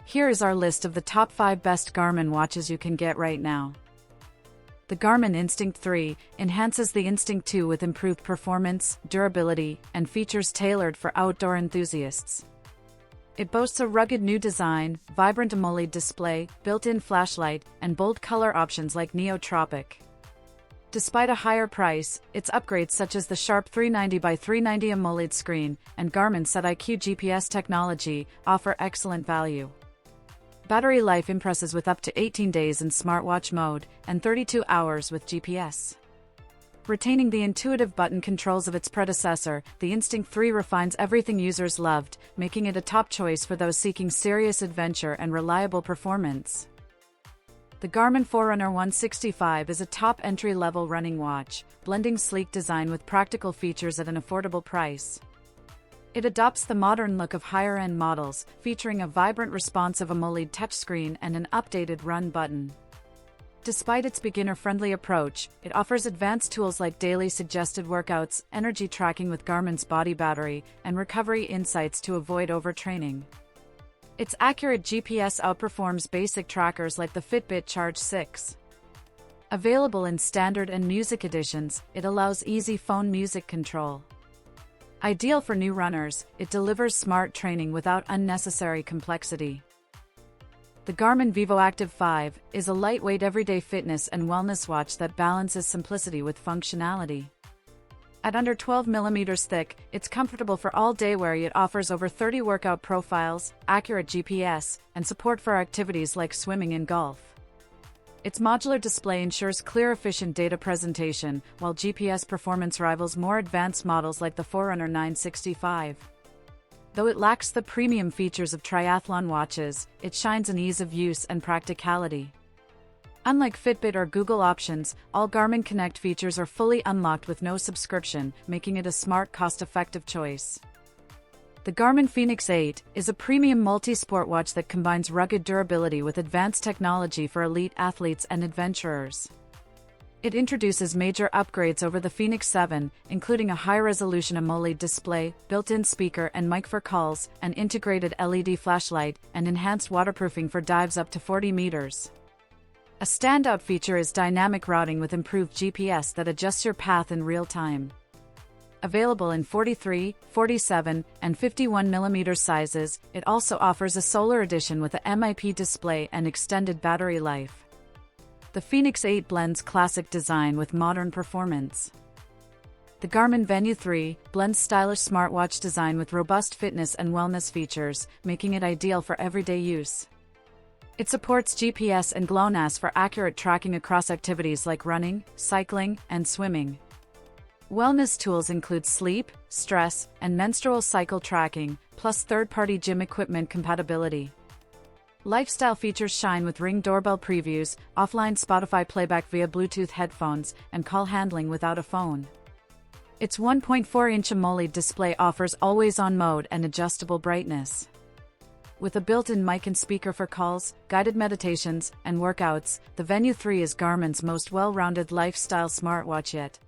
Here is our list of the top 5 best Garmin watches you can get right now. The Garmin Instinct 3 enhances the Instinct 2 with improved performance, durability, and features tailored for outdoor enthusiasts. It boasts a rugged new design, vibrant AMOLED display, built-in flashlight, and bold color options like Neotropic. Despite a higher price, its upgrades such as the sharp 390x390 AMOLED screen and Garmin's SetIQ GPS technology offer excellent value. Battery life impresses with up to 18 days in smartwatch mode and 32 hours with GPS. Retaining the intuitive button controls of its predecessor, the Instinct 3 refines everything users loved, making it a top choice for those seeking serious adventure and reliable performance. The Garmin Forerunner 165 is a top entry-level running watch, blending sleek design with practical features at an affordable price. It adopts the modern look of higher-end models, featuring a vibrant responsive AMOLED touchscreen and an updated run button. Despite its beginner-friendly approach, it offers advanced tools like daily suggested workouts, energy tracking with Garmin's body battery, and recovery insights to avoid overtraining. Its accurate GPS outperforms basic trackers like the Fitbit Charge 6. Available in standard and music editions, it allows easy phone music control. Ideal for new runners, it delivers smart training without unnecessary complexity. The Garmin Vivoactive 5 is a lightweight everyday fitness and wellness watch that balances simplicity with functionality. At under 12 mm thick, it's comfortable for all-day wear, yet offers over 30 workout profiles, accurate GPS, and support for activities like swimming and golf. Its modular display ensures clear, efficient data presentation, while GPS performance rivals more advanced models like the Forerunner 965. Though it lacks the premium features of triathlon watches, it shines in ease of use and practicality. Unlike Fitbit or Google options, all Garmin Connect features are fully unlocked with no subscription, making it a smart, cost-effective choice. The Garmin Fenix 8 is a premium multi-sport watch that combines rugged durability with advanced technology for elite athletes and adventurers. It introduces major upgrades over the Fenix 7, including a high-resolution AMOLED display, built-in speaker and mic for calls, an integrated LED flashlight, and enhanced waterproofing for dives up to 40 meters. A standout feature is dynamic routing with improved GPS that adjusts your path in real time. Available in 43, 47, and 51 mm sizes, it also offers a solar edition with a MIP display and extended battery life. The Fenix 8 blends classic design with modern performance. The Garmin Venu 3 blends stylish smartwatch design with robust fitness and wellness features, making it ideal for everyday use. It supports GPS and GLONASS for accurate tracking across activities like running, cycling, and swimming. Wellness tools include sleep, stress, and menstrual cycle tracking, plus third-party gym equipment compatibility. Lifestyle features shine with Ring doorbell previews, offline Spotify playback via Bluetooth headphones, and call handling without a phone. Its 1.4-inch AMOLED display offers always-on mode and adjustable brightness. With a built-in mic and speaker for calls, guided meditations, and workouts, the Venu 3 is Garmin's most well-rounded lifestyle smartwatch yet.